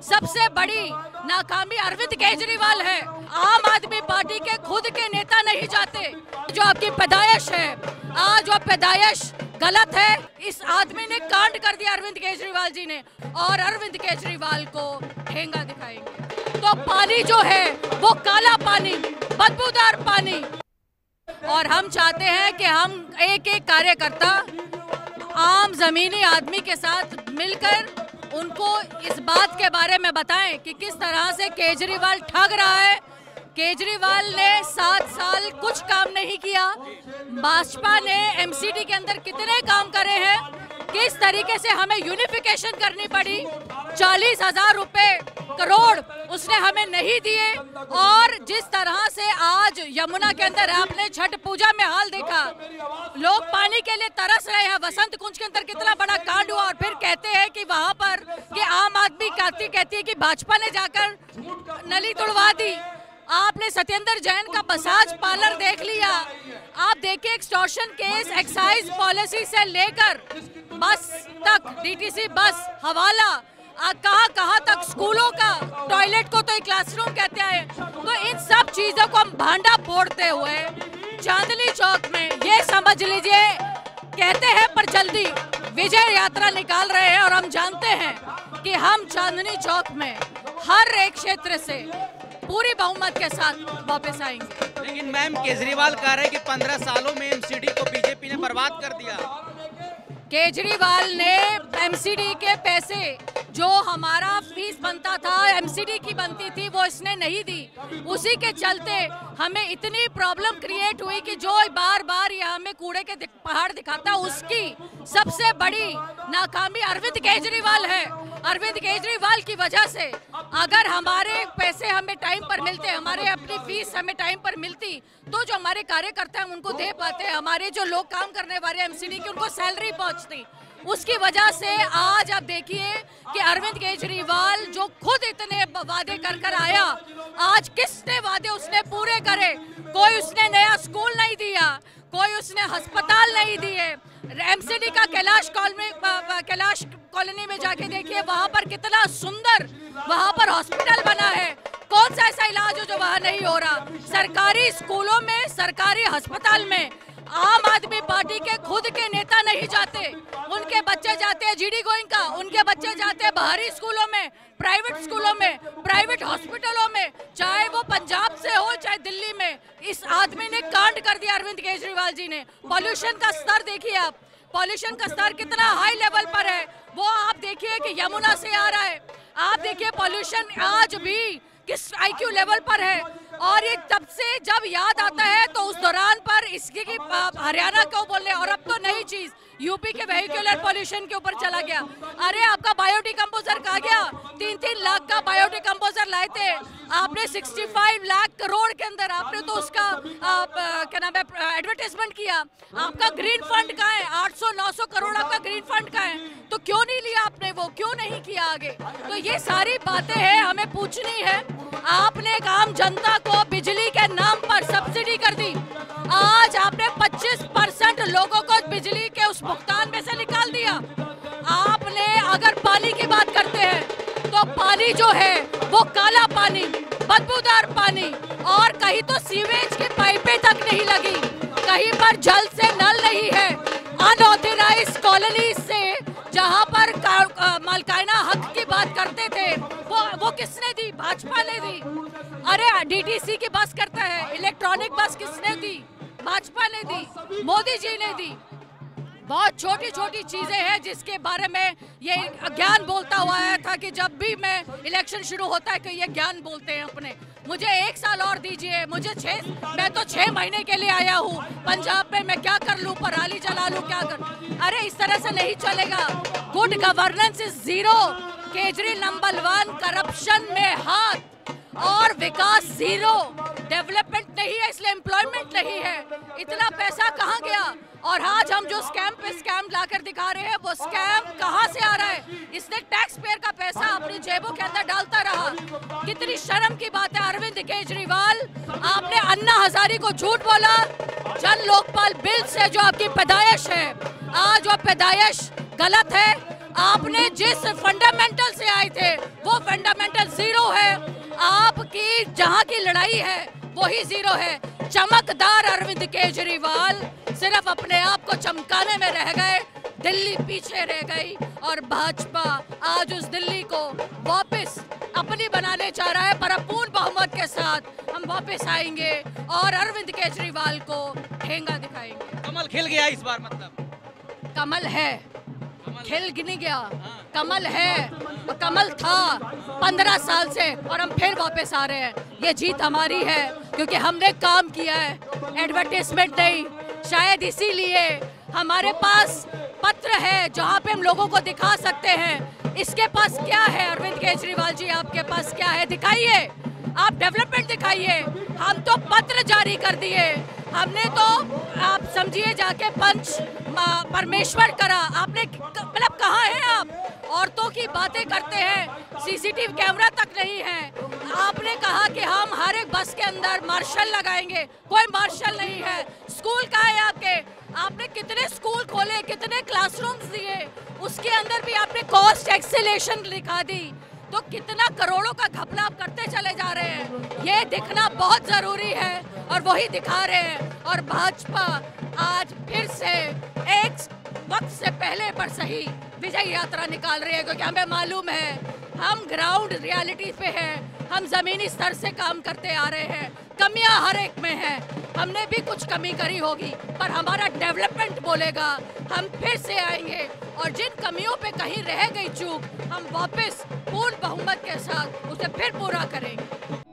सबसे बड़ी नाकामी अरविंद केजरीवाल है। आम आदमी पार्टी के खुद के नेता नहीं जाते। जो आपकी पैदाइश है, आज वो पैदाइश गलत है। इस आदमी ने कांड कर दिया अरविंद केजरीवाल जी ने, और अरविंद केजरीवाल को ठेंगा दिखाएंगे। तो पानी जो है वो काला पानी, बदबूदार पानी। और हम चाहते हैं कि हम एक एक कार्यकर्ता आम जमीनी आदमी के साथ मिलकर उनको इस बात के बारे में बताएं कि किस तरह से केजरीवाल ठग रहा है। केजरीवाल ने 7 साल कुछ काम नहीं किया। भाजपा ने एमसीडी के अंदर कितने काम करे हैं, किस तरीके से हमें यूनिफिकेशन करनी पड़ी। 40,000 रुपए करोड़ उसने हमें नहीं दिए। और जिस तरह से आज यमुना के अंदर आपने छठ पूजा में हाल देखा, लोग पानी के लिए तरस रहे हैं। वसंत कुंज के अंदर कितना बड़ा कांड हुआ, और फिर कहते हैं कि वहां पर कि आम आदमी कहती है कि भाजपा ने जाकर नली तुड़वा दी। आपने सत्येंद्र जैन का मसाज पार्लर देख लिया। आप देखिए एक्सटॉर्शन केस, एक्साइज पॉलिसी से लेकर बस तक, डीटीसी बस, हवाला, कहाँ तक, स्कूलों का टॉयलेट को तो एक क्लासरूम कहते हैं। तो इन सब चीजों को हम भांडा फोड़ते हुए चांदनी चौक में, ये समझ लीजिए, कहते हैं पर जल्दी विजय यात्रा निकाल रहे हैं। और हम जानते हैं कि हम चांदनी चौक में हर एक क्षेत्र से पूरी बहुमत के साथ वापस आएंगे। लेकिन मैम, केजरीवाल कह रहे हैं कि 15 सालों में एमसीडी को बीजेपी ने बर्बाद कर दिया। केजरीवाल ने एमसीडी के पैसे, जो हमारा फीस बनता था, एमसीडी की बनती थी, वो इसने नहीं दी। उसी के चलते हमें इतनी प्रॉब्लम क्रिएट हुई कि जो बार बार ये हमें कूड़े के पहाड़ दिखाता, उसकी सबसे बड़ी नाकामी अरविंद केजरीवाल है। अरविंद केजरीवाल की वजह से अगर हमारे पैसे हमें टाइम पर मिलते, हमारे अपनी फीस हमें टाइम पर मिलती, तो जो हमारे कार्यकर्ता हैं उनको दे पाते, हमारे जो लोग काम करने वाले एमसीडी की उनको सैलरी पहुंचती। उसकी वजह से आज आप देखिए कि अरविंद केजरीवाल जो खुद इतने वादे कर आया, आज किसने वादे उसने पूरे करे? कोई उसने नया स्कूल नहीं दिया, कोई उसने अस्पताल नहीं दिए। एमसीडी का कैलाश कॉलोनी में जाके देखिए, वहां पर कितना सुंदर वहां पर हॉस्पिटल बना है। कौन सा ऐसा इलाज हो जो वहां नहीं हो रहा? सरकारी स्कूलों में, सरकारी अस्पताल में आम आदमी पार्टी के खुद के नेता नहीं जाते। उनके बच्चे जाते हैं जीडी गोइंका, उनके बच्चे जाते हैं बाहरी स्कूलों में, प्राइवेट स्कूलों में, प्राइवेट हॉस्पिटलों में, चाहे वो पंजाब से हो चाहे दिल्ली में। इस आदमी ने कांड कर दिया अरविंद केजरीवाल जी ने। पॉल्यूशन का स्तर देखिए आप, पॉल्यूशन का स्तर कितना हाई लेवल पर है। वो आप देखिए कि यमुना से आ रहा है। आप देखिए पॉल्यूशन आज भी किस आईक्यू लेवल पर है। और ये तब से जब याद आता है तो उस दौरान पर इसकी हरियाणा क्यों बोलने, और अब तो नई चीज यूपी के वेहिकुलर पॉल्यूशन के ऊपर चला गया। अरे आपका बायोडिकम्पोजर कहा गया, 3-3 लाख का बायोडिकम्पोजर लाए थे आपने, 65 लाख करोड़ के अंदर आपने तो उसका क्या नाम है एडवर्टाइजमेंट किया। आपका ग्रीन फंड कहाँ है? 800-900 करोड़ आपका ग्रीन फंड का है, तो क्यों नहीं लिया आपने? वो क्यों नहीं किया आगे? तो ये सारी बातें हैं, हमें पूछनी है। आपने एक आम जनता को बिजली के नाम पर सब्सिडी कर दी। आज आपने 25% लोगों को बिजली के उस भुगतान में से निकाल दिया। आपने अगर पानी की बात करते हैं तो पानी जो है वो काला पानी, बदबूदार पानी, और कहीं तो सीवेज की पाइपें तक नहीं लगी, कहीं पर जल से नल नहीं है। अनऑथराइज्ड कॉलोनी से जहां पर मालकाना हक की बात करते थे, वो किसने दी? भाजपा ने दी। अरे डीटीसी की बस करता है, इलेक्ट्रॉनिक बस किसने दी? भाजपा ने दी, मोदी जी ने दी। बहुत छोटी छोटी चीजें हैं जिसके बारे में ये ज्ञान बोलता हुआ आया था कि जब भी मैं इलेक्शन शुरू होता है कि ये ज्ञान बोलते हैं अपने। मुझे 1 साल और दीजिए, मैं तो 6 महीने के लिए आया हूँ पंजाब में, मैं क्या कर लूँ? पराली चला लूँ, क्या कर? अरे इस तरह से नहीं चलेगा। Good governance is zero, Kejriwal number 1, corruption में हाथ, और विकास जीरो, डेवलपमेंट नहीं है, इसलिए एम्प्लॉयमेंट नहीं है। इतना पैसा कहाँ गया? और आज हम जो स्कैम पे स्कैम लाकर दिखा रहे हैं, वो स्कैम कहाँ से आ रहा है? इसने टैक्स पेयर का पैसा अपनी जेबों के अंदर डालता रहा। कितनी शर्म की बात है अरविंद केजरीवाल, आपने अन्ना हजारी को झूठ बोला। जन लोकपाल बिल से जो आपकी पैदाइश है, आज वो पैदाइश गलत है। आपने जिस फंडामेंटल से आए थे वो फंडामेंटल जीरो है। आपकी जहां की लड़ाई है वही जीरो है। चमकदार अरविंद केजरीवाल सिर्फ अपने आप को चमकाने में रह गए, दिल्ली पीछे रह गई और भाजपा आज उस दिल्ली को वापस अपनी बनाने चाह रहा है। पर पूर्ण बहुमत के साथ हम वापस आएंगे और अरविंद केजरीवाल को ठेंगा दिखाएंगे। कमल खिल गया इस बार, मतलब कमल है, खिल नहीं गया, कमल है। कमल था 15 साल से और हम फिर वापस आ रहे हैं। ये जीत हमारी है क्योंकि हमने काम किया है, एडवर्टाइजमेंट नहीं। शायद इसीलिए हमारे पास पत्र है जहां पे हम लोगों को दिखा सकते हैं। इसके पास क्या है अरविंद केजरीवाल जी, आपके पास क्या है? दिखाइए, आप डेवलपमेंट दिखाइए। हम तो पत्र जारी कर दिए, हमने तो आप समझिए जाके पंच परमेश्वर करा। आपने मतलब कहाँ हैं आप? औरतों की बातें करते हैं, सीसीटीवी कैमरा तक नहीं है। आपने कहा कि हम हर एक बस के अंदर मार्शल लगाएंगे, कोई मार्शल नहीं है। स्कूल कहाँ है आपके? आपने कितने स्कूल खोले, कितने क्लासरूम्स दिए, उसके अंदर भी आपने कॉस्ट एक्सेलेशन लिखा दी। तो कितना करोड़ों का घपला आप करते चले जा रहे हैं, ये दिखना बहुत जरूरी है और वही दिखा रहे हैं। और भाजपा आज फिर से एक वक्त से पहले पर सही विजय यात्रा निकाल रही है, क्योंकि हमें मालूम है हम ग्राउंड रियलिटी पे हैं, हम जमीनी स्तर से काम करते आ रहे हैं। कमियां हर एक में हैं, हमने भी कुछ कमी करी होगी, पर हमारा डेवलपमेंट बोलेगा। हम फिर से आएंगे और जिन कमियों पे कहीं रह गई चूक, हम वापस पूर्ण बहुमत के साथ उसे फिर पूरा करेंगे।